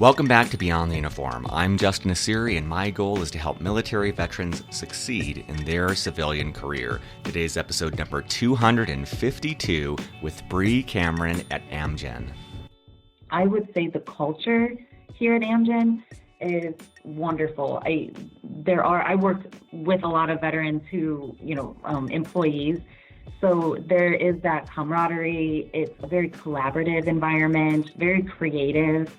Welcome back to Beyond the Uniform. I'm Justin Asiri, and my goal is to help military veterans succeed in their civilian career. Today's episode number 252 with Bre Cameron at Amgen. I would say the culture here at Amgen is wonderful. I work with a lot of veterans who, employees. So there is that camaraderie. It's a very collaborative environment, very creative,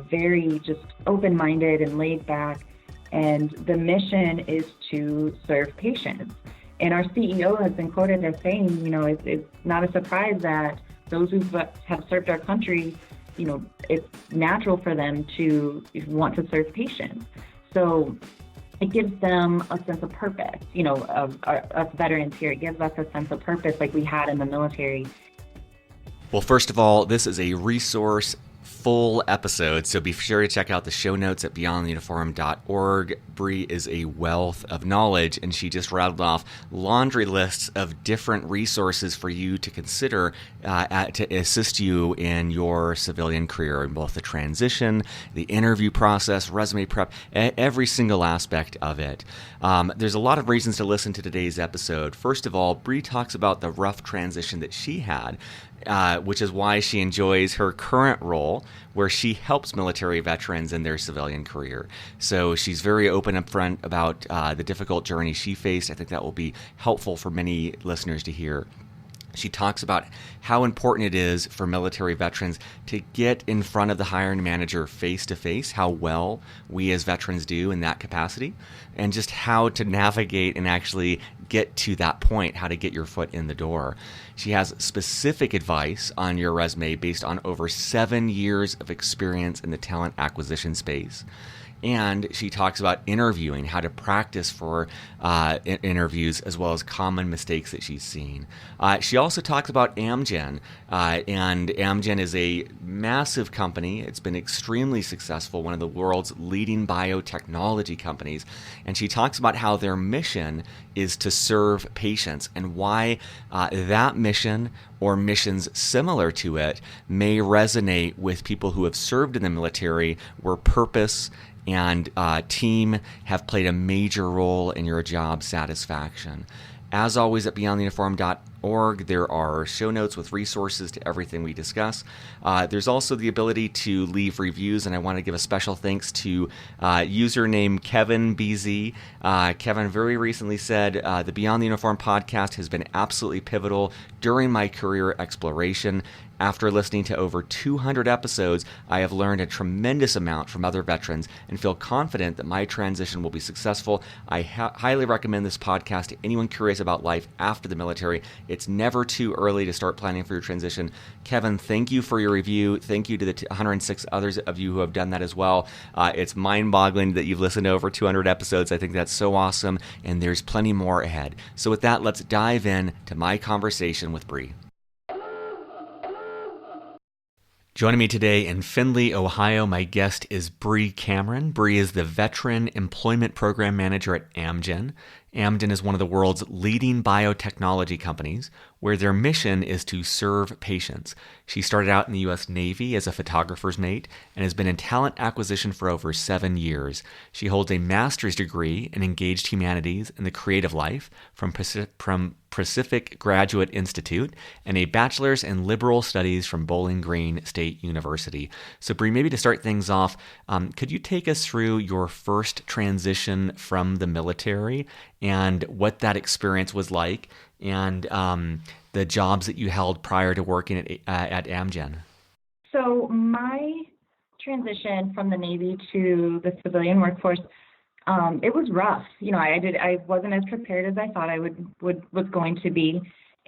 very just open-minded and laid back. And the mission is to serve patients. And our CEO has been quoted as saying, it's not a surprise that those who have served our country, it's natural for them to want to serve patients. So it gives them a sense of purpose, of us veterans here. It gives us a sense of purpose like we had in the military. Well, first of all, this is a resource full episode, so be sure to check out the show notes at beyondtheuniform.org. Bre is a wealth of knowledge, and she just rattled off laundry lists of different resources for you to consider to assist you in your civilian career, in both the transition, the interview process, resume prep, every single aspect of it. There's a lot of reasons to listen to today's episode. First of all, Bre talks about the rough transition that she had, which is why she enjoys her current role, where she helps military veterans in their civilian career. So she's very open up front about the difficult journey she faced. I think that will be helpful for many listeners to hear. She talks about how important it is for military veterans to get in front of the hiring manager face-to-face, how well we as veterans do in that capacity, and just how to navigate and actually get to that point, how to get your foot in the door. She has specific advice on your resume based on over 7 years of experience in the talent acquisition space. And she talks about interviewing, how to practice for interviews, as well as common mistakes that she's seen. She also talks about Amgen, and Amgen is a massive company. It's been extremely successful, one of the world's leading biotechnology companies. And she talks about how their mission is to serve patients, and why that mission or missions similar to it may resonate with people who have served in the military, where purpose and team have played a major role in your job satisfaction. As always, at beyondtheuniform.org, there are show notes with resources to everything we discuss. There's also the ability to leave reviews, and I want to give a special thanks to username Kevin BZ. Kevin very recently said, the Beyond the Uniform podcast has been absolutely pivotal during my career exploration. After listening to over 200 episodes, I have learned a tremendous amount from other veterans and feel confident that my transition will be successful. I highly recommend this podcast to anyone curious about life after the military. It's never too early to start planning for your transition. Kevin, thank you for your review. Thank you to the 106 others of you who have done that as well. It's mind-boggling that you've listened to over 200 episodes. I think that's so awesome, and there's plenty more ahead. So with that, let's dive in to my conversation with Bre. Joining me today in Findlay, Ohio, my guest is Bre Cameron. Bre is the Veteran Employment Program Manager at Amgen. Amgen is one of the world's leading biotechnology companies, where their mission is to serve patients. She started out in the U.S. Navy as a photographer's mate and has been in talent acquisition for over 7 years. She holds a master's degree in engaged humanities and the creative life from Pacific Graduate Institute and a bachelor's in liberal studies from Bowling Green State University. So Bre, maybe to start things off, could you take us through your first transition from the military and what that experience was like, and the jobs that you held prior to working at Amgen? So my transition from the Navy to the civilian workforce, it was rough. I wasn't as prepared as I thought I was going to be,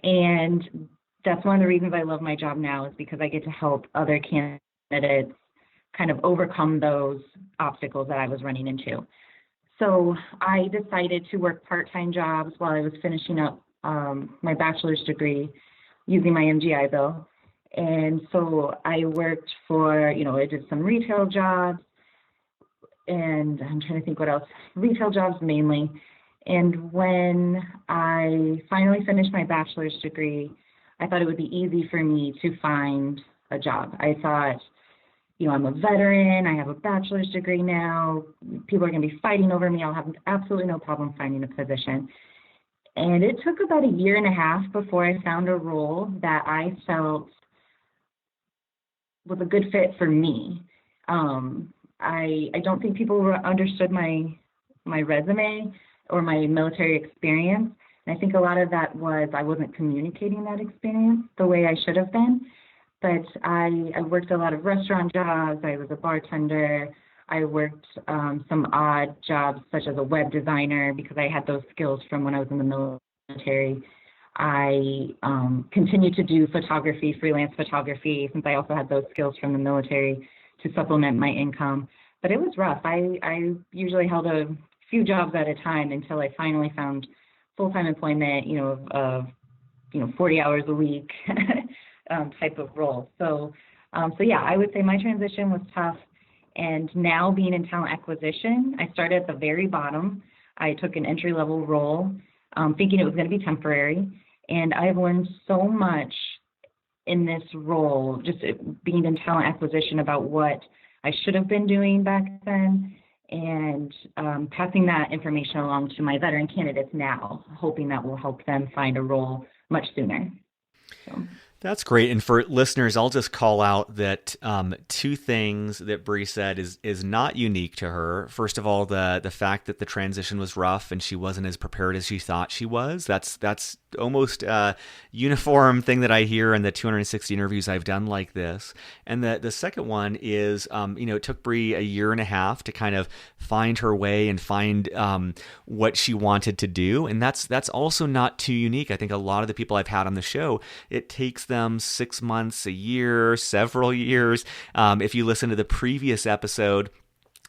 and that's one of the reasons I love my job now, is because I get to help other candidates kind of overcome those obstacles that I was running into. So I decided to work part-time jobs while I was finishing up my bachelor's degree using my MGI bill. And so I worked for, I did some retail jobs, and I'm trying to think what else, retail jobs mainly. And when I finally finished my bachelor's degree, I thought it would be easy for me to find a job. I thought, I'm a veteran, I have a bachelor's degree now, people are going to be fighting over me, I'll have absolutely no problem finding a position. And it took about a year and a half before I found a role that I felt was a good fit for me. I don't think people understood my resume or my military experience. And I think a lot of that was I wasn't communicating that experience the way I should have been. But I worked a lot of restaurant jobs. I was a bartender. I worked some odd jobs such as a web designer because I had those skills from when I was in the military. I continued to do photography, freelance photography, since I also had those skills from the military to supplement my income. But it was rough. I usually held a few jobs at a time until I finally found full-time employment, of 40 hours a week type of role. So yeah, I would say my transition was tough. And now being in talent acquisition, I started at the very bottom. I took an entry-level role, thinking it was going to be temporary. And I've learned so much in this role, just being in talent acquisition, about what I should have been doing back then, and passing that information along to my veteran candidates now, hoping that will help them find a role much sooner. So. That's great. And for listeners, I'll just call out that two things that Bre said is not unique to her. First of all, the fact that the transition was rough and she wasn't as prepared as she thought she was. That's almost a uniform thing that I hear in the 260 interviews I've done like this. And the second one is, it took Bre a year and a half to kind of find her way and find what she wanted to do. And that's also not too unique. I think a lot of the people I've had on the show, it takes them 6 months, a year, several years. If you listen to the previous episode,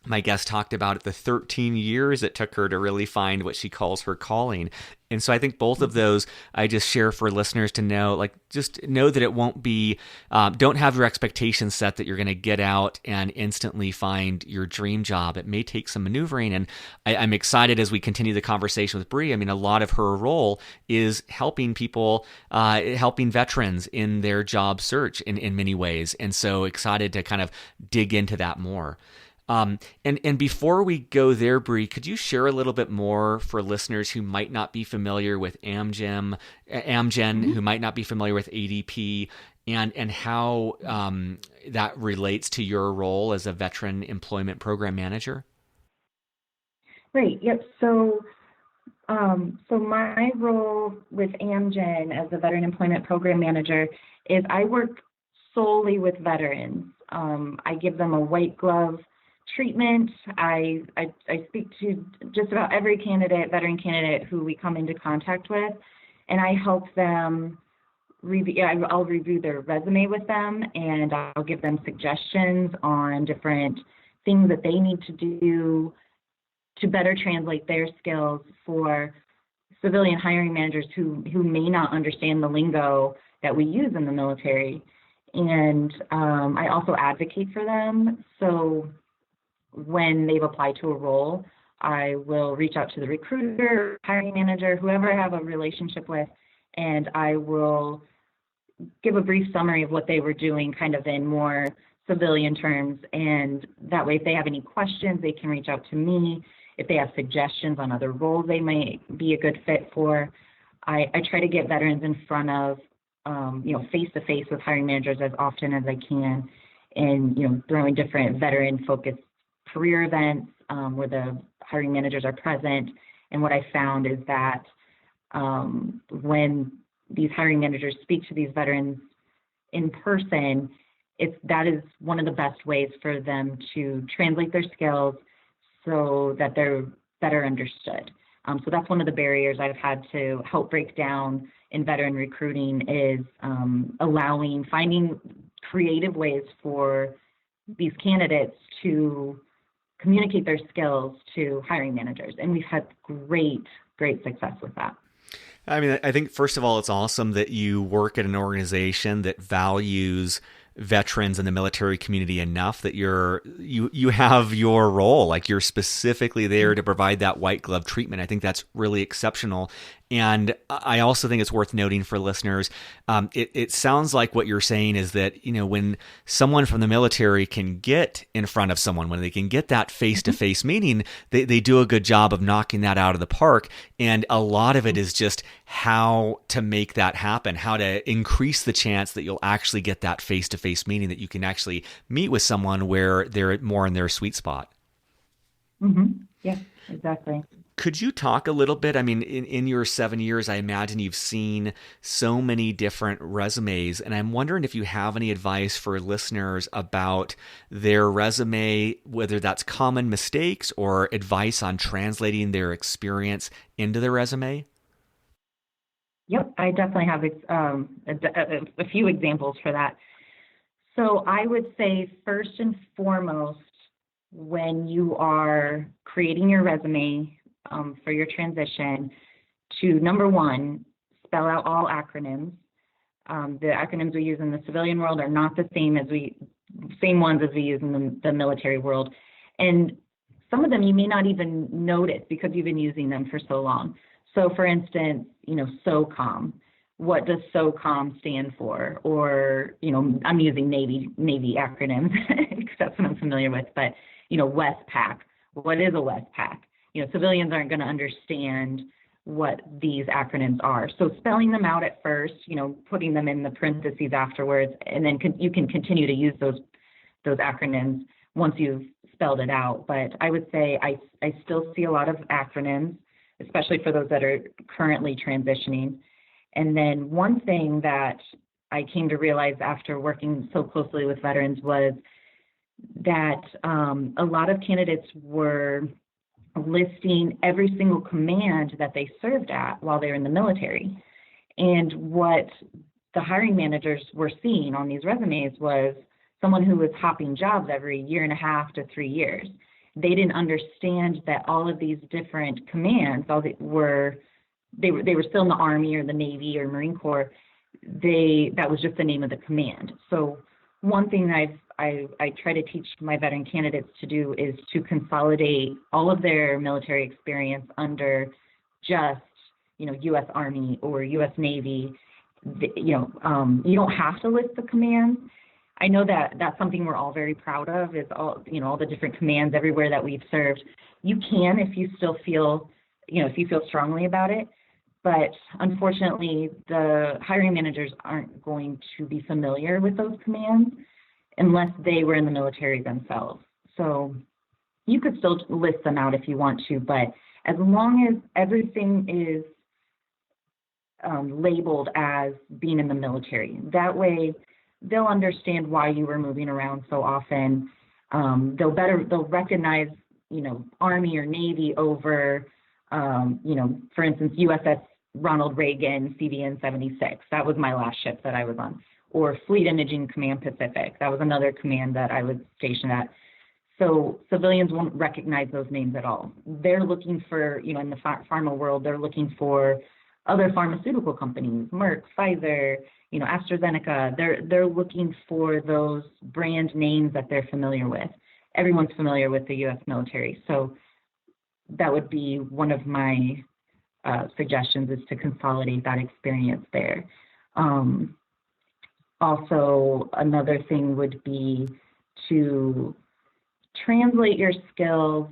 my guest talked about it, the 13 years it took her to really find what she calls her calling. And so I think both of those I just share for listeners to know, just know that it won't be, don't have your expectations set that you're going to get out and instantly find your dream job. It may take some maneuvering. And I'm excited as we continue the conversation with Bre. I mean, a lot of her role is helping people, helping veterans in their job search in many ways. And so excited to kind of dig into that more. And before we go there, Bre, could you share a little bit more for listeners who might not be familiar with Amgen, who might not be familiar with ADP, and how that relates to your role as a Veteran Employment Program Manager? Right. Yep. So my role with Amgen as a Veteran Employment Program Manager is I work solely with veterans. I give them a white glove treatment. I speak to just about every veteran candidate who we come into contact with, and I help them I'll review their resume with them, and I'll give them suggestions on different things that they need to do to better translate their skills for civilian hiring managers who may not understand the lingo that we use in the military. And I also advocate for them. So when they've applied to a role, I will reach out to the recruiter, hiring manager, whoever I have a relationship with, and I will give a brief summary of what they were doing kind of in more civilian terms. And that way, if they have any questions, they can reach out to me. If they have suggestions on other roles they might be a good fit for, I try to get veterans in front of, face-to-face with hiring managers as often as I can, and, throwing different veteran-focused career events where the hiring managers are present. And what I found is that when these hiring managers speak to these veterans in person, that is one of the best ways for them to translate their skills so that they're better understood. So that's one of the barriers I've had to help break down in veteran recruiting is finding creative ways for these candidates to communicate their skills to hiring managers. And we've had great success with that. I mean, I think, first of all, it's awesome that you work at an organization that values veterans in the military community enough that you have your role, like you're specifically there to provide that white glove treatment. I think that's really exceptional. And I also think it's worth noting for listeners, it sounds like what you're saying is that, when someone from the military can get in front of someone, when they can get that face-to-face meeting, they do a good job of knocking that out of the park. And a lot of it is just how to make that happen, how to increase the chance that you'll actually get that face-to-face meeting, that you can actually meet with someone where they're more in their sweet spot. Yeah, exactly. Could you talk a little bit? I mean, in your 7 years, I imagine you've seen so many different resumes, and I'm wondering if you have any advice for listeners about their resume, whether that's common mistakes or advice on translating their experience into their resume. Yep, I definitely have a few examples for that. So I would say first and foremost, when you are creating your resume for your transition, to number one, spell out all acronyms. The acronyms we use in the civilian world are not the same ones as we use in the military world. And some of them you may not even notice because you've been using them for so long. So for instance, SOCOM. What does SOCOM stand for? Or, I'm using Navy acronyms because that's what I'm familiar with. But, WESPAC. What is a WESPAC? Civilians aren't going to understand what these acronyms are. So spelling them out at first, putting them in the parentheses afterwards, and then you can continue to use those acronyms once you've spelled it out. But I would say I still see a lot of acronyms, especially for those that are currently transitioning. And then one thing that I came to realize after working so closely with veterans was that a lot of candidates were listing every single command that they served at while they were in the military. And what the hiring managers were seeing on these resumes was someone who was hopping jobs every 1.5 to 3 years. They didn't understand that all of these different commands, they were still in the Army or the Navy or Marine Corps. That was just the name of the command. So one thing I try to teach my veteran candidates to do is to consolidate all of their military experience under just, U.S. Army or U.S. Navy. You don't have to list the commands. I know that that's something we're all very proud of, is all the different commands everywhere that we've served. You can, if you still feel, if you feel strongly about it. But unfortunately, the hiring managers aren't going to be familiar with those commands unless they were in the military themselves. So you could still list them out if you want to, but as long as everything is labeled as being in the military, that way they'll understand why you were moving around so often. They'll recognize, Army or Navy over, for instance, USS Ronald Reagan CVN 76. That was my last ship that I was on. Or Fleet Imaging Command Pacific. That was another command that I was stationed at. So civilians won't recognize those names at all. They're looking for, in the pharma world, they're looking for other pharmaceutical companies, Merck, Pfizer, AstraZeneca. They're looking for those brand names that they're familiar with. Everyone's familiar with the U.S. military. So that would be one of my suggestions, is to consolidate that experience there. Also, another thing would be to translate your skills.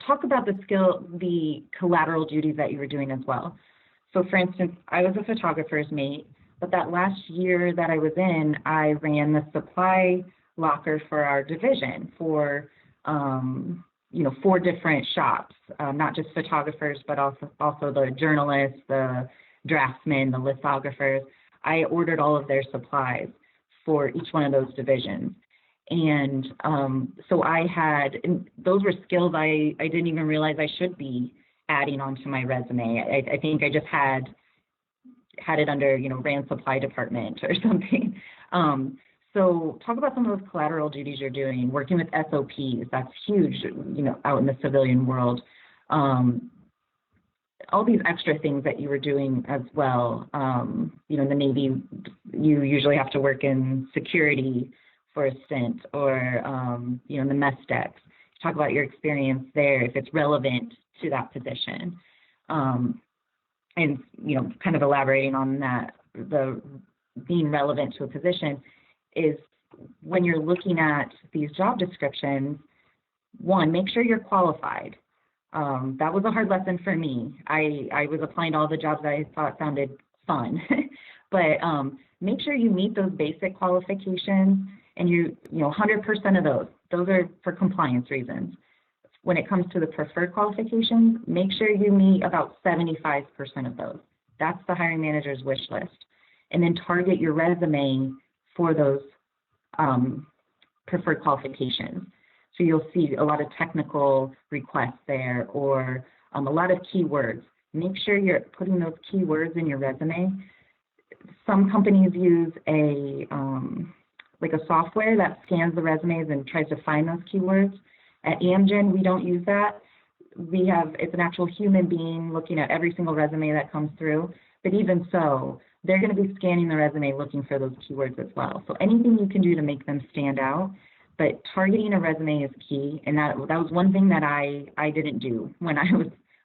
Talk about the collateral duties that you were doing as well. So for instance, I was a photographer's mate, but that last year that I was in, I ran the supply locker for our division for, 4 different shops, not just photographers, but also the journalists, the draftsmen, the lithographers. I ordered all of their supplies for each one of those divisions. And so those were skills I didn't even realize I should be adding onto my resume. I think I just had it under, ran supply department or something. So talk about some of those collateral duties you're doing, working with SOPs. That's huge, out in the civilian world. All these extra things that you were doing as well. In the Navy, you usually have to work in security for a stint, or, in the mess decks. Talk about your experience there, if it's relevant to that position. and, kind of elaborating on that, the being relevant to a position is when you're looking at these job descriptions, one, make sure you're qualified. That was a hard lesson for me. I was applying to all the jobs that I thought sounded fun, but make sure you meet those basic qualifications, and 100% of those are for compliance reasons. When it comes to the preferred qualifications, make sure you meet about 75% of those. That's the hiring manager's wish list. And then target your resume for those preferred qualifications. So you'll see a lot of technical requests there, or a lot of keywords. Make sure you're putting those keywords in your resume. Some companies use a software that scans the resumes and tries to find those keywords. At Amgen, we don't use that. It's an actual human being looking at every single resume that comes through. But even so, they're going to be scanning the resume looking for those keywords as well. So anything you can do to make them stand out. But targeting a resume is key, and that was one thing that I didn't do when I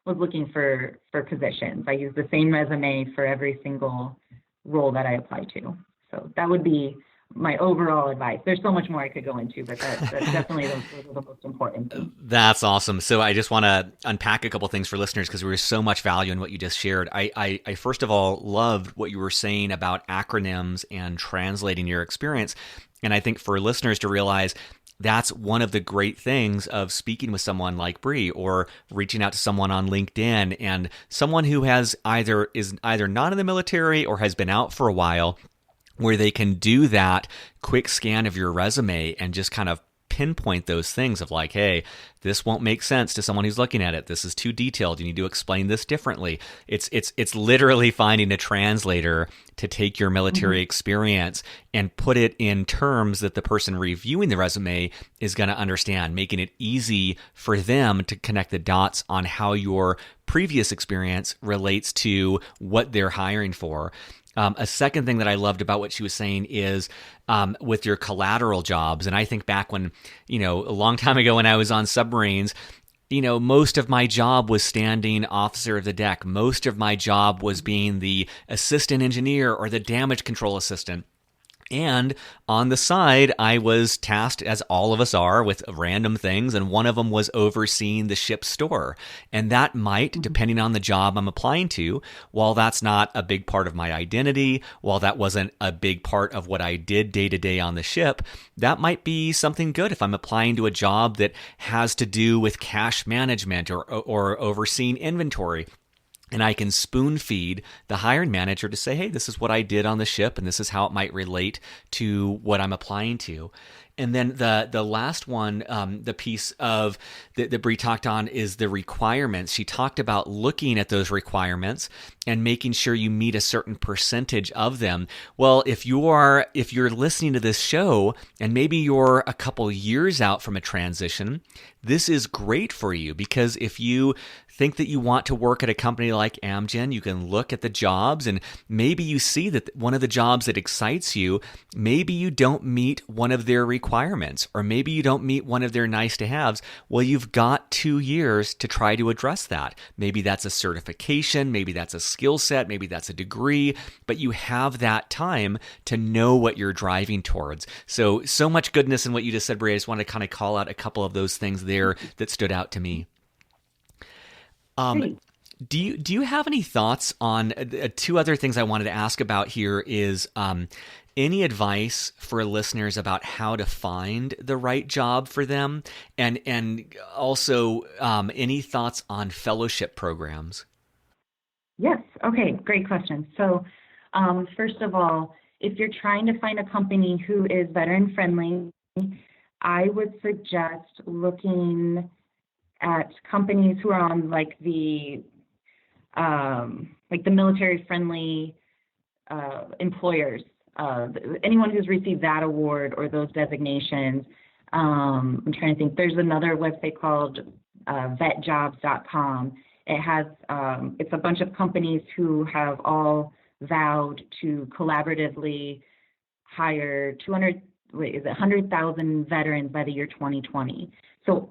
was looking for positions. I used the same resume for every single role that I applied to. So that would be my overall advice. There's so much more I could go into, but that's definitely those are the most important things. That's awesome. So I just want to unpack a couple things for listeners because there was so much value in what you just shared. I first of all loved what you were saying about acronyms and translating your experience. And I think for listeners to realize that's one of the great things of speaking with someone like Bre or reaching out to someone on LinkedIn, and someone who is either not in the military or has been out for a while, where they can do that quick scan of your resume and just kind of pinpoint those things of like, hey, this won't make sense to someone who's looking at it. This is too detailed. You need to explain this differently. It's literally finding a translator to take your military experience and put it in terms that the person reviewing the resume is going to understand, making it easy for them to connect the dots on how your previous experience relates to what they're hiring for. A second thing that I loved about what she was saying is with your collateral jobs. And I think back when, a long time ago when I was on submarines, most of my job was standing officer of the deck. Most of my job was being the assistant engineer or the damage control assistant. And on the side, I was tasked, as all of us are, with random things, and one of them was overseeing the ship's store. And that might, depending on the job I'm applying to, while that's not a big part of my identity, while that wasn't a big part of what I did day to day on the ship, that might be something good if I'm applying to a job that has to do with cash management or overseeing inventory. And I can spoon feed the hiring manager to say, hey, this is what I did on the ship, and this is how it might relate to what I'm applying to. And then the last one, the piece of that Bre talked on is the requirements. She talked about looking at those requirements and making sure you meet a certain percentage of them. Well, if you're listening to this show and maybe you're a couple years out from a transition, this is great for you, because if you think that you want to work at a company like Amgen, you can look at the jobs and maybe you see that one of the jobs that excites you, maybe you don't meet one of their requirements, or maybe you don't meet one of their nice to haves. Well, you've got 2 years to try to address that. Maybe that's a certification, maybe that's a skill set, maybe that's a degree, but you have that time to know what you're driving towards. So much goodness in what you just said, Bre. I just want to kind of call out a couple of those things there that stood out to me. Do you have any thoughts on two other things I wanted to ask about here is any advice for listeners about how to find the right job for them, and also any thoughts on fellowship programs? Yes. Okay. Great question. So first of all, if you're trying to find a company who is veteran friendly, I would suggest looking at companies who are on like the military friendly employers. Anyone who's received that award or those designations. I'm trying to think. There's another website called vetjobs.com. It has it's a bunch of companies who have all vowed to collaboratively hire 100,000 veterans by the year 2020. So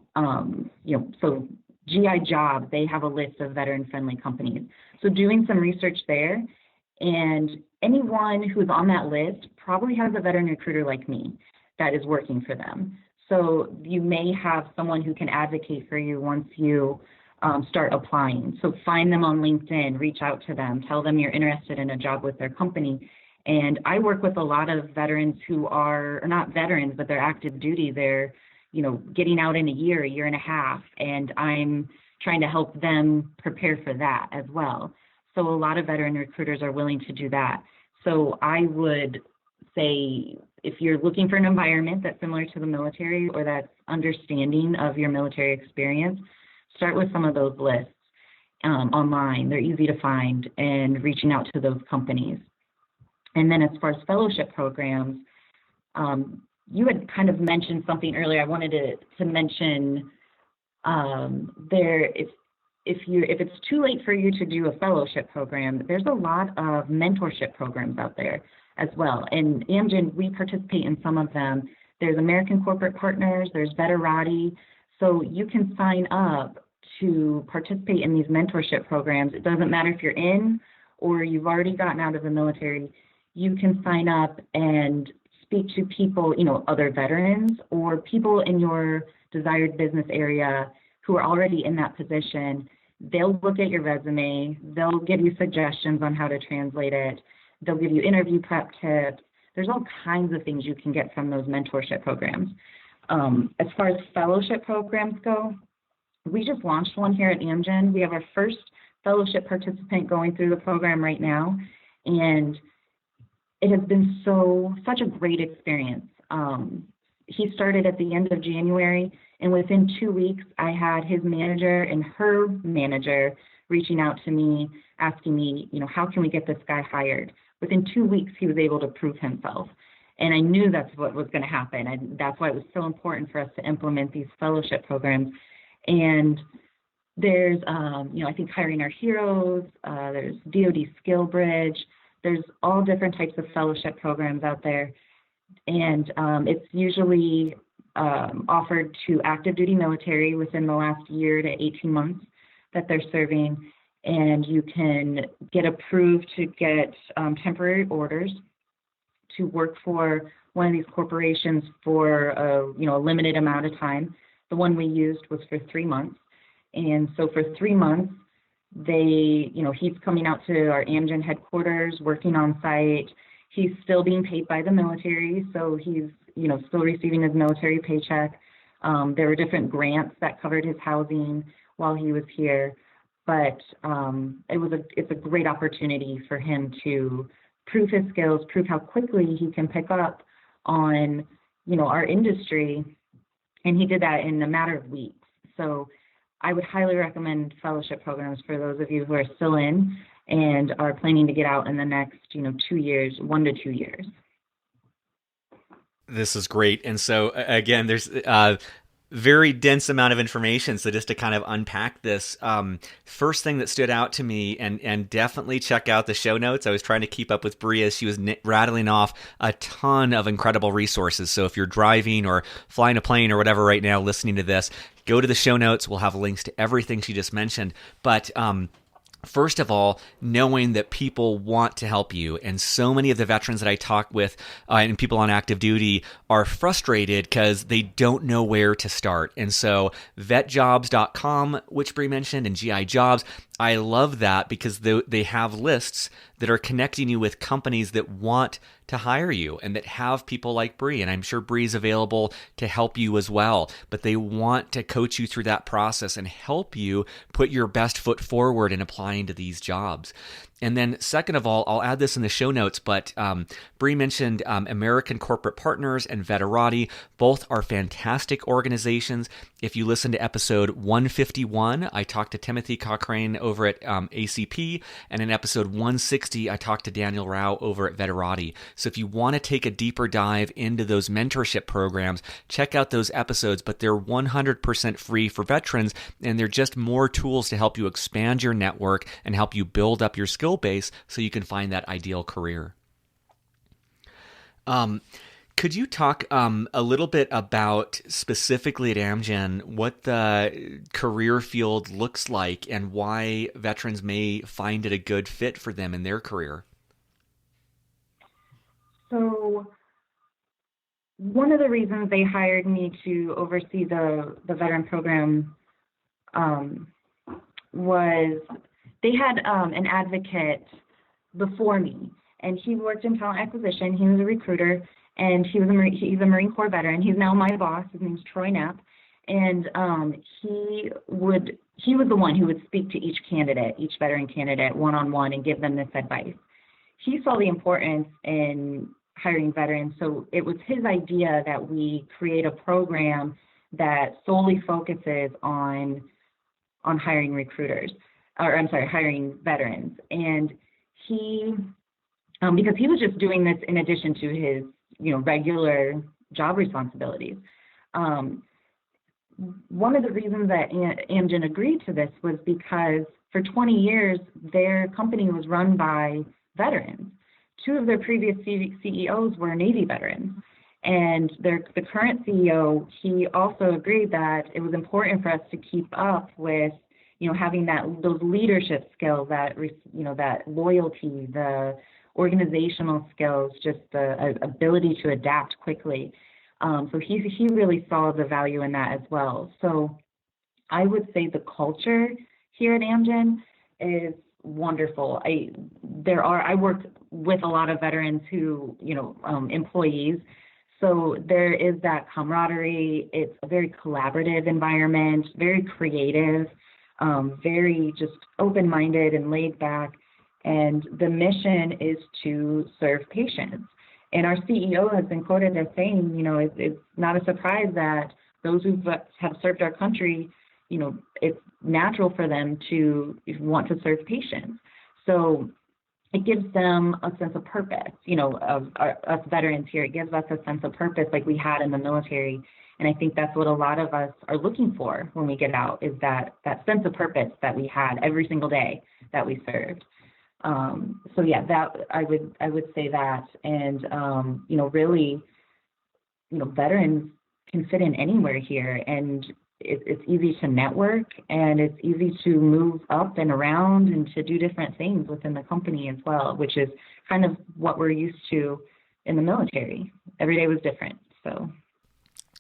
so GI Jobs, they have a list of veteran-friendly companies. So doing some research there, and anyone who's on that list probably has a veteran recruiter like me that is working for them. So you may have someone who can advocate for you once you start applying. So find them on LinkedIn, reach out to them, tell them you're interested in a job with their company. And I work with a lot of veterans who are, or not veterans, but they're active duty. They're, getting out in a year and a half, and I'm trying to help them prepare for that as well. So a lot of veteran recruiters are willing to do that. So I would say, if you're looking for an environment that's similar to the military or that's understanding of your military experience, start with some of those lists online. They're easy to find, and reaching out to those companies. And then as far as fellowship programs, you had kind of mentioned something earlier. I wanted to mention if it's too late for you to do a fellowship program, there's a lot of mentorship programs out there as well. And Amgen, we participate in some of them. There's American Corporate Partners, there's Veterati. So you can sign up to participate in these mentorship programs. It doesn't matter if you're in or you've already gotten out of the military. You can sign up and speak to people, other veterans or people in your desired business area who are already in that position. They'll look at your resume. They'll give you suggestions on how to translate it. They'll give you interview prep tips. There's all kinds of things you can get from those mentorship programs. As far as fellowship programs go, we just launched one here at Amgen. We have our first fellowship participant going through the program right now, and it has been such a great experience. He started at the end of January, and within 2 weeks, I had his manager and her manager reaching out to me, asking me, how can we get this guy hired? Within 2 weeks, he was able to prove himself. And I knew that's what was going to happen. And that's why it was so important for us to implement these fellowship programs. And there's, I think Hiring Our Heroes, there's DoD Skill Bridge, there's all different types of fellowship programs out there. And it's usually offered to active duty military within the last year to 18 months that they're serving. And you can get approved to get temporary orders to work for one of these corporations for a limited amount of time. The one we used was for 3 months. And so for 3 months, he's coming out to our Amgen headquarters, working on site. He's still being paid by the military, so he's, still receiving his military paycheck. There were different grants that covered his housing while he was here. But it's a great opportunity for him to prove his skills, prove how quickly he can pick up on, our industry. And he did that in a matter of weeks. So I would highly recommend fellowship programs for those of you who are still in and are planning to get out in the next, 2 years, 1 to 2 years. This is great. And so again, there's very dense amount of information. So just to kind of unpack this, first thing that stood out to me, and definitely check out the show notes. I was trying to keep up with Bre as she was rattling off a ton of incredible resources. So if you're driving or flying a plane or whatever right now, listening to this, go to the show notes. We'll have links to everything she just mentioned. But first of all, knowing that people want to help you. And so many of the veterans that I talk with and people on active duty are frustrated because they don't know where to start. And so vetjobs.com, which Bre mentioned, and GI Jobs, I love that because they have lists that are connecting you with companies that want to hire you and that have people like Bre. And I'm sure Bre's available to help you as well. But they want to coach you through that process and help you put your best foot forward in applying to these jobs. And then second of all, I'll add this in the show notes, but Bre mentioned American Corporate Partners and Veterati. Both are fantastic organizations. If you listen to episode 151, I talked to Timothy Cochrane over at ACP, and in episode 160, I talked to Daniel Rao over at Veterati. So if you want to take a deeper dive into those mentorship programs, check out those episodes, but they're 100% free for veterans, and they're just more tools to help you expand your network and help you build up your skill base so you can find that ideal career. Could you talk a little bit about specifically at Amgen what the career field looks like and why veterans may find it a good fit for them in their career? So one of the reasons they hired me to oversee the veteran program um, was they had an advocate before me, and he worked in talent acquisition. He was a recruiter, and he's a Marine Corps veteran. He's now my boss. His name's Troy Knapp, and he was the one who would speak to each candidate, each veteran candidate, one on one, and give them this advice. He saw the importance in hiring veterans, so it was his idea that we create a program that solely focuses on hiring recruiters, or I'm sorry, hiring veterans. And he, because he was just doing this in addition to his, regular job responsibilities. Um, One of the reasons that Amgen agreed to this was because for 20 years, their company was run by veterans. Two of their previous CEOs were Navy veterans. And the current CEO, he also agreed that it was important for us to keep up with, having those leadership skills, that loyalty, the organizational skills, just the ability to adapt quickly. So he really saw the value in that as well. So I would say the culture here at Amgen is wonderful. I work with a lot of veterans who, employees. So there is that camaraderie. It's a very collaborative environment, very creative, very just open-minded and laid back. And the mission is to serve patients. And our CEO has been quoted as saying, it's not a surprise that those who have served our country, it's natural for them to want to serve patients. So it gives them a sense of purpose, of us veterans here. It gives us a sense of purpose like we had in the military. And I think that's what a lot of us are looking for when we get out, is that sense of purpose that we had every single day that we served. So yeah, that I would say that. And, really, veterans can fit in anywhere here, and it's easy to network, and it's easy to move up and around and to do different things within the company as well, which is kind of what we're used to in the military. Every day was different. So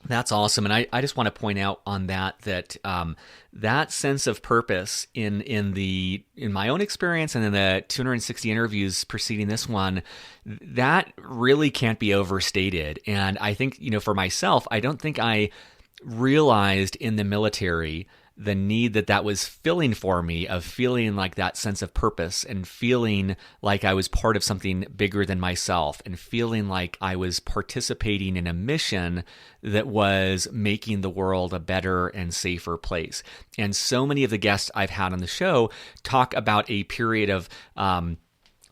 That's awesome, and I just want to point out on that that sense of purpose in my own experience and in the 260 interviews preceding this one, that really can't be overstated. And I think for myself, I don't think I realized in the military the need that was filling for me, of feeling like that sense of purpose and feeling like I was part of something bigger than myself and feeling like I was participating in a mission that was making the world a better and safer place. And so many of the guests I've had on the show talk about a period of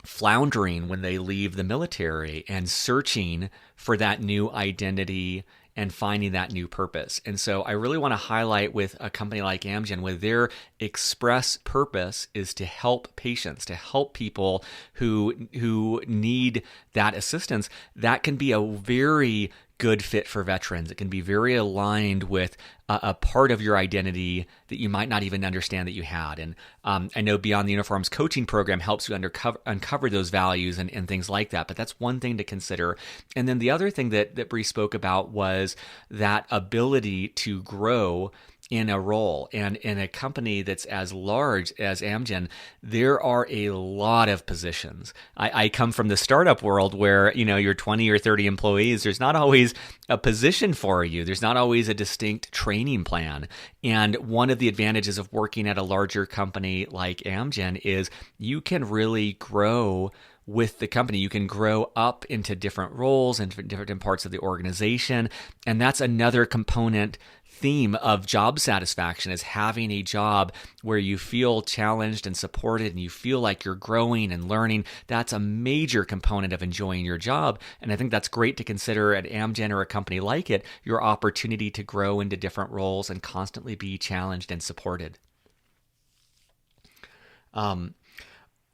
floundering when they leave the military and searching for that new identity and finding that new purpose. And so I really want to highlight with a company like Amgen, where their express purpose is to help patients, to help people who need that assistance. That can be a very good fit for veterans. It can be very aligned with a part of your identity that you might not even understand that you had. And I know Beyond the Uniform's coaching program helps you uncover those values and things like that. But that's one thing to consider. And then the other thing that Bre spoke about was that ability to grow in a role. And in a company that's as large as Amgen, there are a lot of positions. I come from the startup world where, you're 20 or 30 employees. There's not always a position for you. There's not always a distinct training plan. And one of the advantages of working at a larger company like Amgen is you can really grow with the company. You can grow up into different roles and different parts of the organization. And that's another component theme of job satisfaction, is having a job where you feel challenged and supported and you feel like you're growing and learning. That's a major component of enjoying your job. And I think that's great to consider at Amgen or a company like it, your opportunity to grow into different roles and constantly be challenged and supported.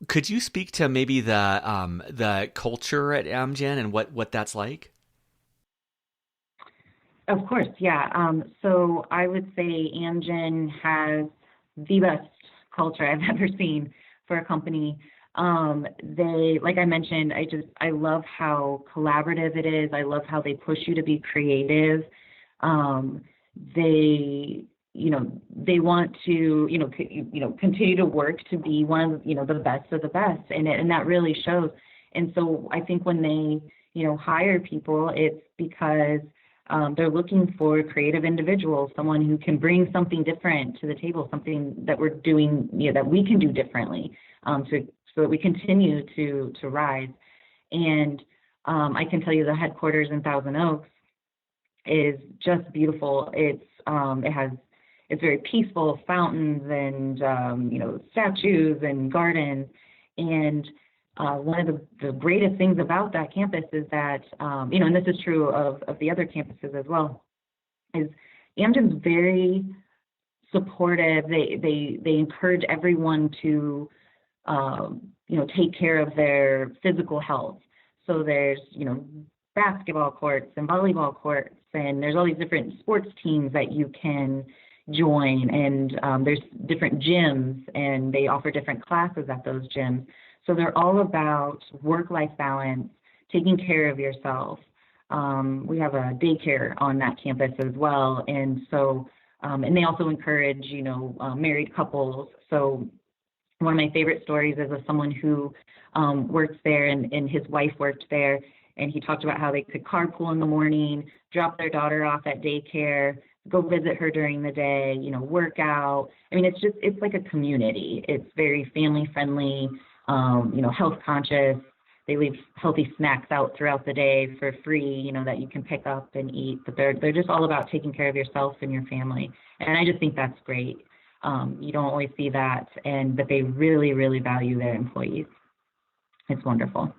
Could you speak to maybe the culture at Amgen and what that's like? Of course, yeah. So I would say Amgen has the best culture I've ever seen for a company. Like I mentioned, I love how collaborative it is. I love how they push you to be creative. Um, they, they want to, continue to work to be one of, the best of the best, and that really shows. And so I think when they, hire people, it's because they're looking for creative individuals, someone who can bring something different to the table, something that we're doing, that we can do differently, so that we continue to rise. And I can tell you the headquarters in Thousand Oaks is just beautiful. It's very peaceful, fountains and statues and gardens. And one of the greatest things about that campus is that and this is true of the other campuses as well, is Amgen's very supportive. They encourage everyone to take care of their physical health. So there's basketball courts and volleyball courts, and there's all these different sports teams that you can join, and there's different gyms, and they offer different classes at those gyms. So they're all about work-life balance, taking care of yourself. We have a daycare on that campus as well, and so and they also encourage married couples. So one of my favorite stories is of someone who works there, and his wife worked there, and he talked about how they could carpool in the morning, drop their daughter off at daycare, go visit her during the day, work out. I mean, it's like a community. It's very family friendly, health conscious. They leave healthy snacks out throughout the day for free, that you can pick up and eat. But they're just all about taking care of yourself and your family. And I just think that's great. You don't always see that, but they really, really value their employees. It's wonderful.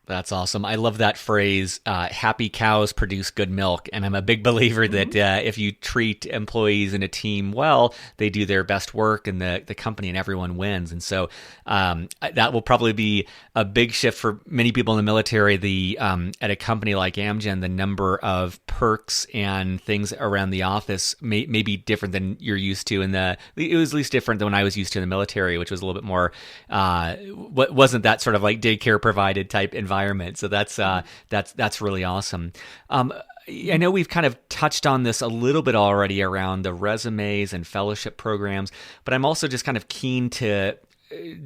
That's awesome. I love that phrase, happy cows produce good milk. And I'm a big believer that if you treat employees and a team well, they do their best work, and the company and everyone wins. And so that will probably be a big shift for many people in the military. At a company like Amgen, the number of perks and things around the office may be different than you're used to. It was at least different than when I was used to in the military, which was a little bit more, wasn't that sort of like daycare provided type environment. So that's really awesome. I know we've kind of touched on this a little bit already around the resumes and fellowship programs, but I'm also just kind of keen to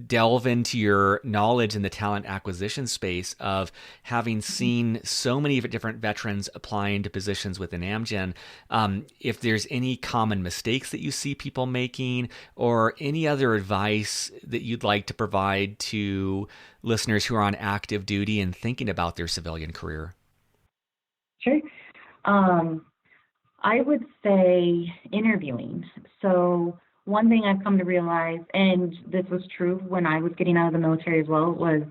delve into your knowledge in the talent acquisition space of having seen so many different veterans applying to positions within Amgen. If there's any common mistakes that you see people making, or any other advice that you'd like to provide to listeners who are on active duty and thinking about their civilian career. Sure. I would say interviewing. So one thing I've come to realize, and this was true when I was getting out of the military as well, was,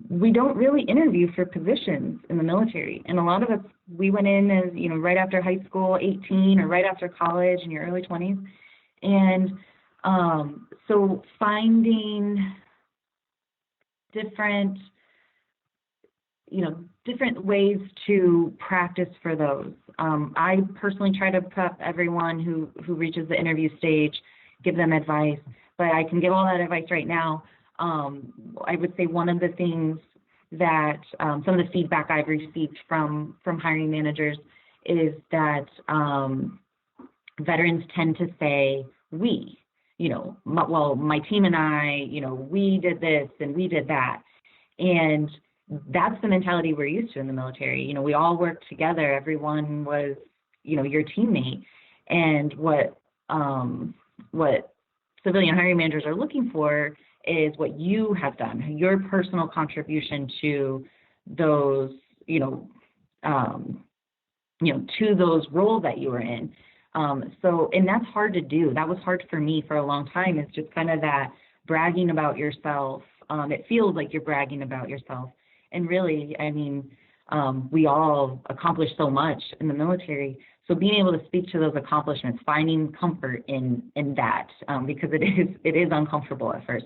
we don't really interview for positions in the military. And a lot of us, we went in as, right after high school, 18, or right after college in your early 20s. And so finding different ways to practice for those. I personally try to prep everyone who reaches the interview stage, give them advice, but I can give all that advice right now. I would say one of the things that some of the feedback I've received from hiring managers is that veterans tend to say, we, my team and I, we did this and we did that. And that's the mentality we're used to in the military. We all worked together. Everyone was, your teammate. And what civilian hiring managers are looking for is what you have done, your personal contribution to those, to those roles that you were in. And that's hard to do. That was hard for me for a long time. It's just kind of that bragging about yourself. It feels like you're bragging about yourself. And really, we all accomplish so much in the military. So being able to speak to those accomplishments, finding comfort in that, because it is uncomfortable at first.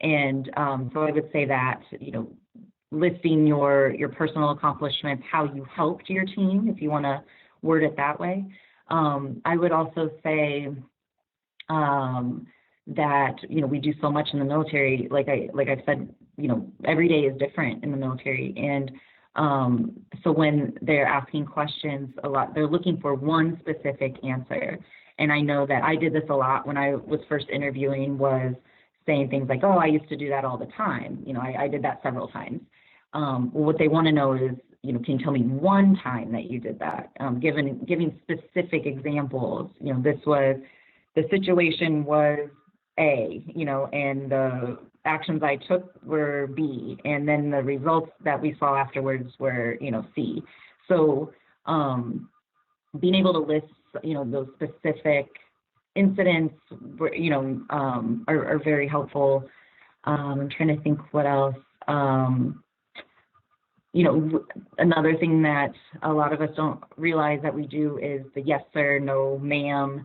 And so I would say that, listing your personal accomplishments, how you helped your team, if you want to word it that way. I would also say that we do so much in the military. Like I've said, every day is different in the military, and so when they're asking questions, a lot they're looking for one specific answer. And I know that I did this a lot when I was first interviewing, was saying things like, "Oh, I used to do that all the time. I did that several times." Well, what they want to know is, can you tell me one time that you did that? Giving specific examples. The situation was A, and the actions I took were B, and then the results that we saw afterwards were, C. So being able to list, those specific incidents, are very helpful. I'm trying to think what else. Another thing that a lot of us don't realize that we do is the yes sir, no ma'am.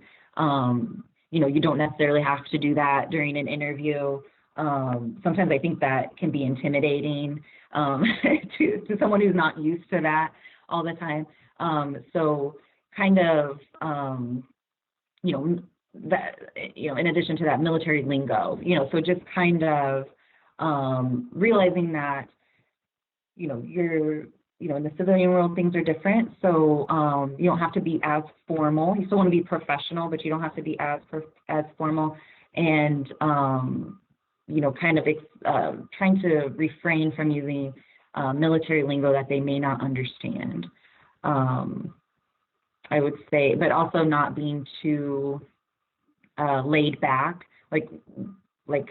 You don't necessarily have to do that during an interview. Sometimes I think that can be intimidating to someone who's not used to that all the time. So kind of, that, in addition to that, military lingo, so just kind of realizing that, you're, in the civilian world, things are different. So you don't have to be as formal. You still want to be professional, but you don't have to be as formal. And, kind of trying to refrain from using military lingo that they may not understand. I would say, but also not being too laid back, like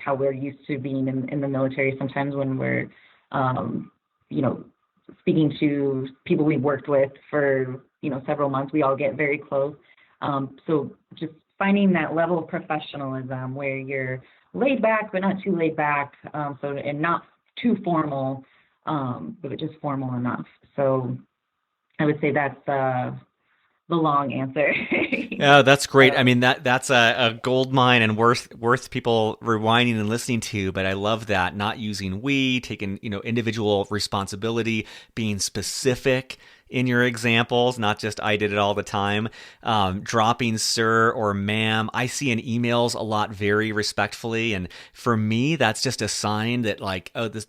how we're used to being in the military. Sometimes when we're, speaking to people we've worked with for, several months, we all get very close. So just finding that level of professionalism where you're laid back, but not too laid back. And not too formal, but just formal enough. So I would say that's the long answer. Yeah, that's great. I mean, that's a gold mine and worth people rewinding and listening to. But I love that, not using we, taking individual responsibility, being specific in your examples, not just I did it all the time. Dropping sir or ma'am. I see in emails a lot very respectfully, and for me, that's just a sign that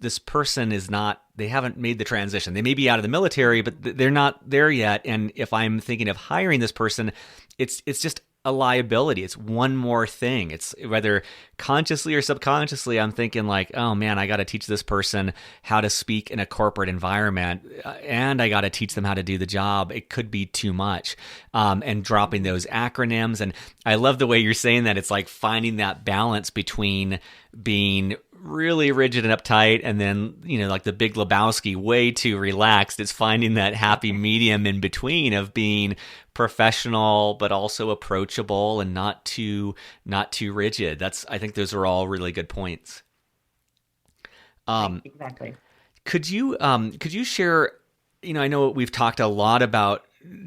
this person is not. They haven't made the transition. They may be out of the military, but they're not there yet. And if I'm thinking of hiring this person, it's just a liability. It's one more thing. It's whether consciously or subconsciously, I'm thinking oh man, I got to teach this person how to speak in a corporate environment, and I got to teach them how to do the job. It could be too much. And dropping those acronyms. And I love the way you're saying that. It's like finding that balance between being really rigid and uptight, and then like the Big Lebowski, way too relaxed. It's finding that happy medium in between of being professional but also approachable and not too rigid. I think those are all really good points. Exactly. Could you share? I know we've talked a lot about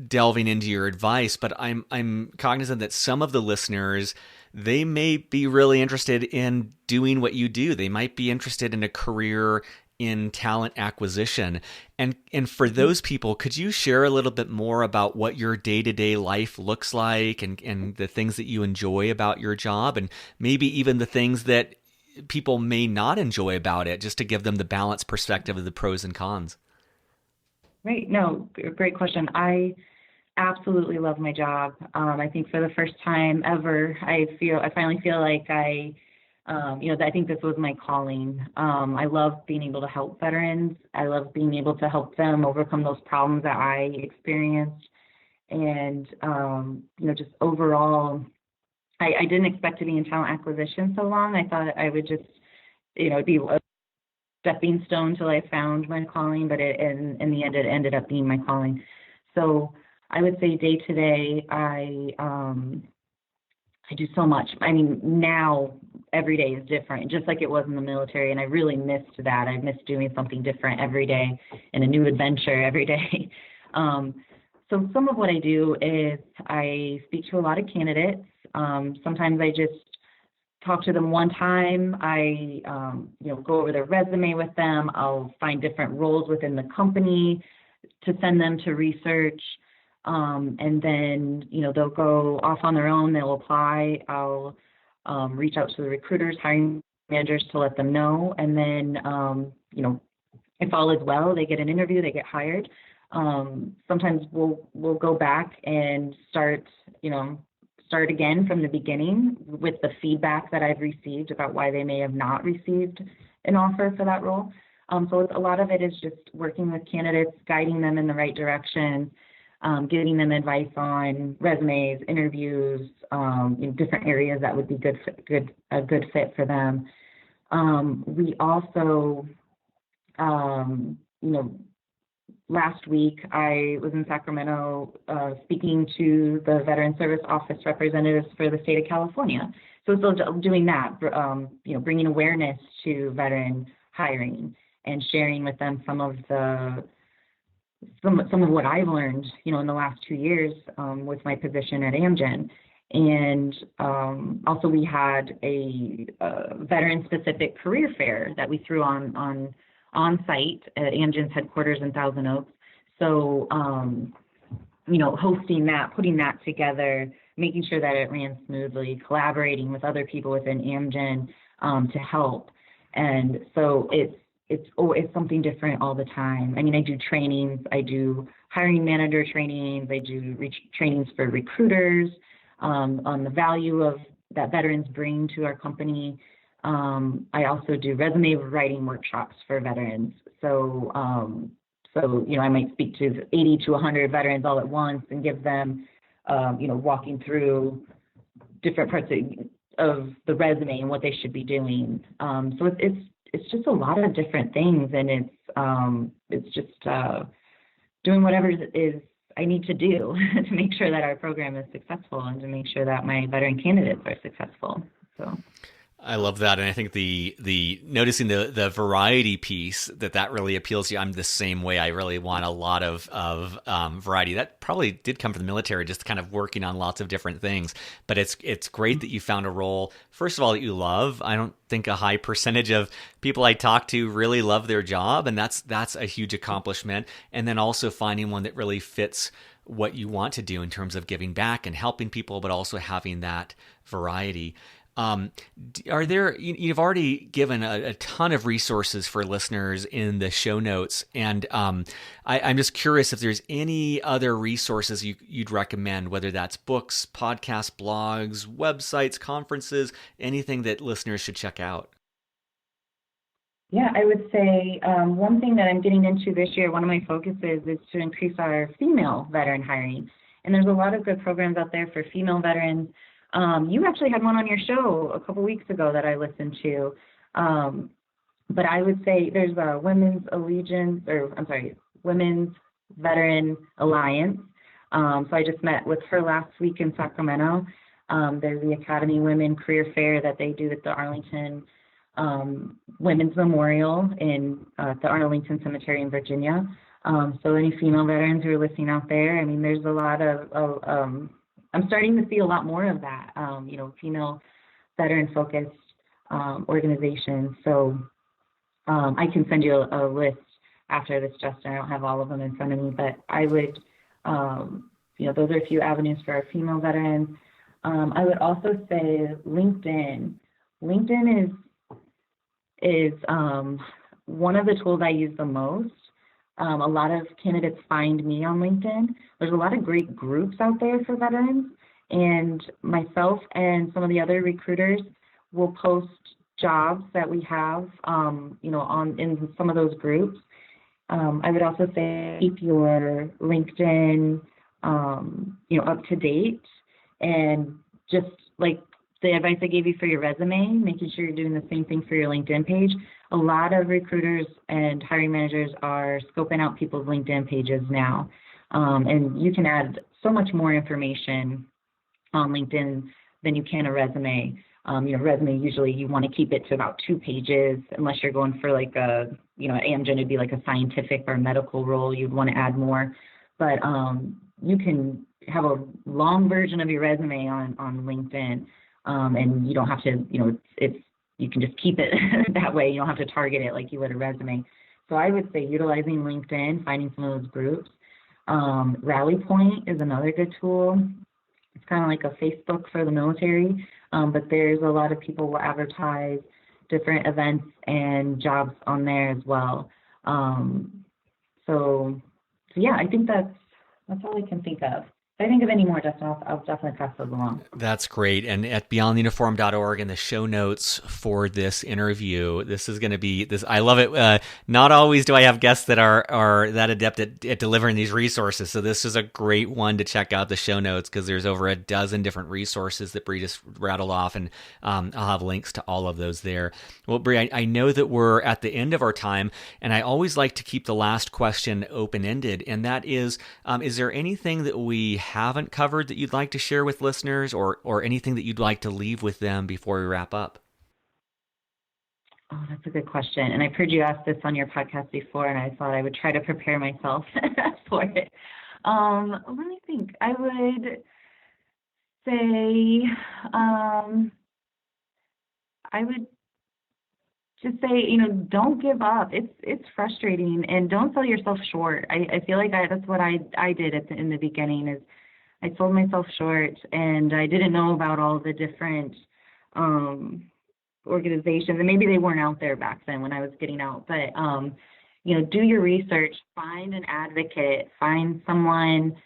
delving into your advice, but I'm cognizant that some of the listeners, they may be really interested in doing what you do. They might be interested in a career in talent acquisition. And for those people, could you share a little bit more about what your day-to-day life looks like and the things that you enjoy about your job, and maybe even the things that people may not enjoy about it, just to give them the balanced perspective of the pros and cons? Right. No, great question. I absolutely love my job. I think for the first time ever, I finally feel like I think this was my calling. I love being able to help veterans. I love being able to help them overcome those problems that I experienced. And, just overall, I didn't expect to be in talent acquisition so long. I thought I would just, be a stepping stone till I found my calling, but in the end, it ended up being my calling. So I would say day to day, I do so much. I mean, now every day is different, just like it was in the military, and I really missed that. I missed doing something different every day and a new adventure every day. So some of what I do is I speak to a lot of candidates. Sometimes I just talk to them one time. I, go over their resume with them. I'll find different roles within the company to send them to research. And then, they'll go off on their own. They'll apply. I'll reach out to the recruiters, hiring managers to let them know. And then, if all is well, they get an interview, they get hired. Sometimes we'll go back and start again from the beginning with the feedback that I've received about why they may have not received an offer for that role. So a lot of it is just working with candidates, guiding them in the right direction, giving them advice on resumes, interviews, different areas that would be a good fit for them. We also, last week I was in Sacramento speaking to the Veteran Service Office representatives for the state of California. So still doing that, bringing awareness to veteran hiring and sharing with them some of what I've learned, in the last 2 years with my position at Amgen. And also we had a veteran-specific career fair that we threw on site at Amgen's headquarters in Thousand Oaks. So, hosting that, putting that together, making sure that it ran smoothly, collaborating with other people within Amgen to help. And so it's something different all the time. I mean, I do trainings, I do hiring manager trainings, I do trainings for recruiters on the value of that veterans bring to our company. I also do resume writing workshops for veterans. So, I might speak to 80 to 100 veterans all at once and give them, walking through different parts of the resume and what they should be doing. So it's just a lot of different things, and it's just doing whatever is I need to do to make sure that our program is successful and to make sure that my veteran candidates are successful. So. I love that, and I think the noticing the variety piece that really appeals to you. I'm the same way. I really want a lot of variety. That probably did come from the military, just kind of working on lots of different things. But it's great that you found a role, first of all, that you love. I don't think a high percentage of people I talk to really love their job, and that's a huge accomplishment. And then also finding one that really fits what you want to do in terms of giving back and helping people, but also having that variety. Are there, you've already given a ton of resources for listeners in the show notes, and I'm just curious if there's any other resources you'd recommend, whether that's books, podcasts, blogs, websites, conferences, anything that listeners should check out. Yeah, I would say one thing that I'm getting into this year, one of my focuses is to increase our female veteran hiring. And there's a lot of good programs out there for female veterans. You actually had one on your show a couple weeks ago that I listened to. But I would say there's a Women's Veteran Alliance. So I just met with her last week in Sacramento. There's the Academy Women Career Fair that they do at the Arlington Women's Memorial in the Arlington Cemetery in Virginia. So any female veterans who are listening out there, I mean, there's a lot of I'm starting to see a lot more of that, female veteran-focused organizations. So I can send you a list after this, Justin. I don't have all of them in front of me, but I would, those are a few avenues for our female veterans. I would also say LinkedIn. LinkedIn is one of the tools I use the most. A lot of candidates find me on LinkedIn. There's a lot of great groups out there for veterans, and myself and some of the other recruiters will post jobs that we have, in some of those groups. I would also say keep your LinkedIn, up to date, and just like the advice I gave you for your resume, making sure you're doing the same thing for your LinkedIn page. A lot of recruiters and hiring managers are scoping out people's LinkedIn pages now. And you can add so much more information on LinkedIn than you can a resume. Resume, usually you want to keep it to about 2 pages, unless you're going for like at Amgen, it'd be like a scientific or medical role. You'd want to add more. But you can have a long version of your resume on LinkedIn. and you don't have to, it's you can just keep it that way. You don't have to target it like you would a resume. So I would say utilizing LinkedIn, finding some of those groups. Rally Point is another good tool. It's kind of like a Facebook for the military, but there's a lot of people who advertise different events and jobs on there as well. So yeah, I think that's all I can think of. If I think of any more, Justin, I'll definitely pass those along. That's great. And at beyondtheuniform.org in the show notes for this interview, this is going to be this. I love it. Not always do I have guests that are that adept at delivering these resources. So this is a great one to check out the show notes, because there's over a dozen different resources that Bre just rattled off, and I'll have links to all of those there. Well, Bre, I know that we're at the end of our time, and I always like to keep the last question open-ended, and that is there anything that we haven't covered that you'd like to share with listeners, or anything that you'd like to leave with them before we wrap up? Oh, that's a good question. And I've heard you ask this on your podcast before, and I thought I would try to prepare myself for it. Let me think. I would say, I would just say, don't give up. It's frustrating, and don't sell yourself short. I feel like that's what I did in the beginning, is I sold myself short, and I didn't know about all the different organizations, and maybe they weren't out there back then when I was getting out. But do your research, find an advocate, find someone,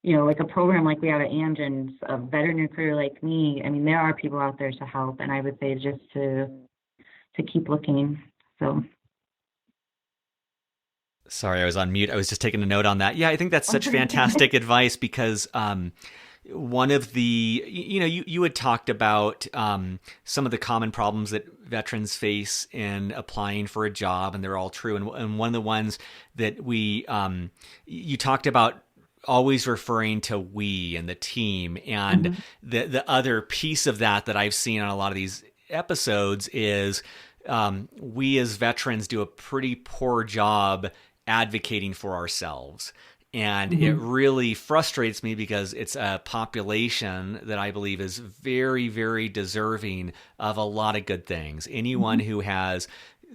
like a program like we have at Amgens, a veteran recruiter like me. I mean, there are people out there to help, and I would say just to keep looking. So. Sorry, I was on mute. I was just taking a note on that. Yeah, I think that's such fantastic advice, because one of the, you had talked about some of the common problems that veterans face in applying for a job, and they're all true. And one of the ones that you talked about always referring to we and the team. And the other piece of that I've seen on a lot of these episodes is we as veterans do a pretty poor job advocating for ourselves. And it really frustrates me, because it's a population that I believe is very, very deserving of a lot of good things. Anyone who has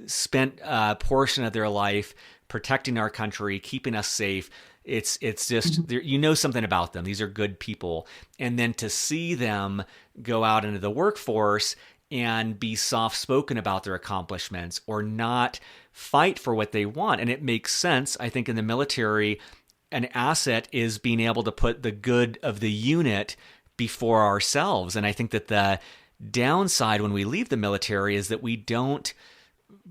spent a portion of their life protecting our country, keeping us safe, it's just, something about them. These are good people. And then to see them go out into the workforce and be soft-spoken about their accomplishments, or not fight for what they want. And it makes sense. I think in the military, an asset is being able to put the good of the unit before ourselves. And I think that the downside when we leave the military is that we don't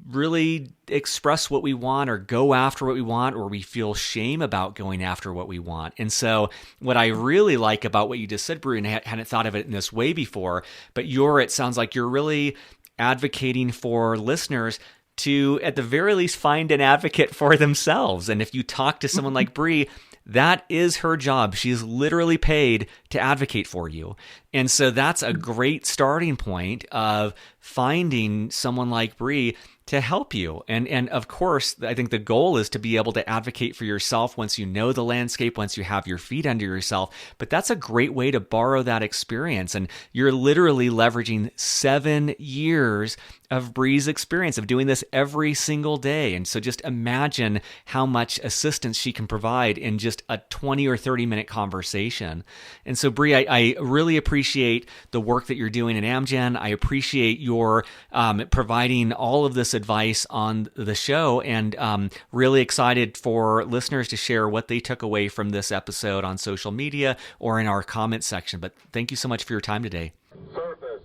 really express what we want, or go after what we want, or we feel shame about going after what we want. And so what I really like about what you just said, Bre, and I hadn't thought of it in this way before, but it sounds like you're really advocating for listeners to, at the very least, find an advocate for themselves. And if you talk to someone like Bre, that is her job. She's literally paid to advocate for you. And so that's a great starting point of finding someone like Bre to help you. And of course, I think the goal is to be able to advocate for yourself once you know the landscape, once you have your feet under yourself. But that's a great way to borrow that experience. And you're literally leveraging 7 years of Bre's experience of doing this every single day. And so just imagine how much assistance she can provide in just a 20 or 30 minute conversation. And so Bre, I really appreciate the work that you're doing at Amgen. I appreciate your providing all of this advice on the show, and really excited for listeners to share what they took away from this episode on social media or in our comment section. But thank you so much for your time today. Surface.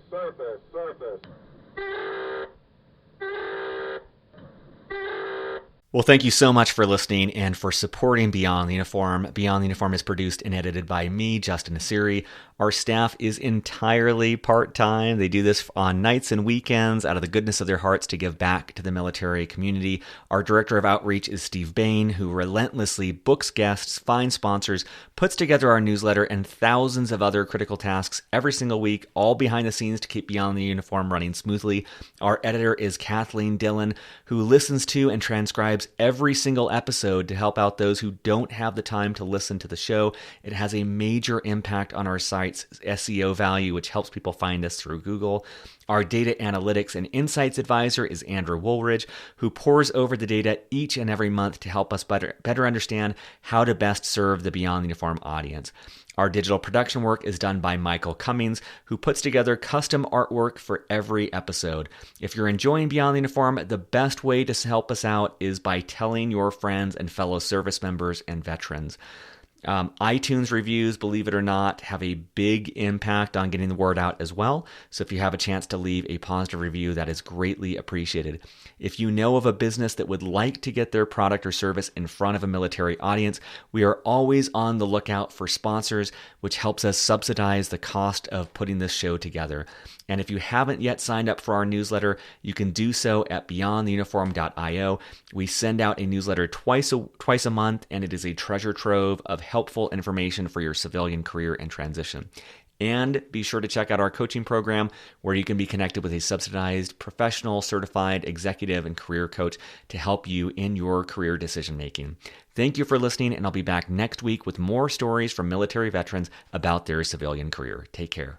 Well, thank you so much for listening and for supporting Beyond the Uniform. Beyond the Uniform is produced and edited by me, Justin Nassiri. Our staff is entirely part-time. They do this on nights and weekends out of the goodness of their hearts to give back to the military community. Our director of outreach is Steve Bain, who relentlessly books guests, finds sponsors, puts together our newsletter, and thousands of other critical tasks every single week, all behind the scenes to keep Beyond the Uniform running smoothly. Our editor is Kathleen Dillon, who listens to and transcribes transcribes every single episode to help out those who don't have the time to listen to the show. It has a major impact on our site's SEO value, which helps people find us through Google. Our data analytics and insights advisor is Andrew Woolridge, who pores over the data each and every month to help us better understand how to best serve the Beyond the Uniform audience. Our digital production work is done by Michael Cummings, who puts together custom artwork for every episode. If you're enjoying Beyond the Uniform, the best way to help us out is by telling your friends and fellow service members and veterans. iTunes reviews, believe it or not, have a big impact on getting the word out as well. So if you have a chance to leave a positive review, that is greatly appreciated. If you know of a business that would like to get their product or service in front of a military audience, we are always on the lookout for sponsors, which helps us subsidize the cost of putting this show together. And if you haven't yet signed up for our newsletter, you can do so at beyondtheuniform.io. We send out a newsletter twice a month, and it is a treasure trove of helpful information for your civilian career and transition. And be sure to check out our coaching program, where you can be connected with a subsidized, professional, certified executive and career coach to help you in your career decision making. Thank you for listening, and I'll be back next week with more stories from military veterans about their civilian career. Take care.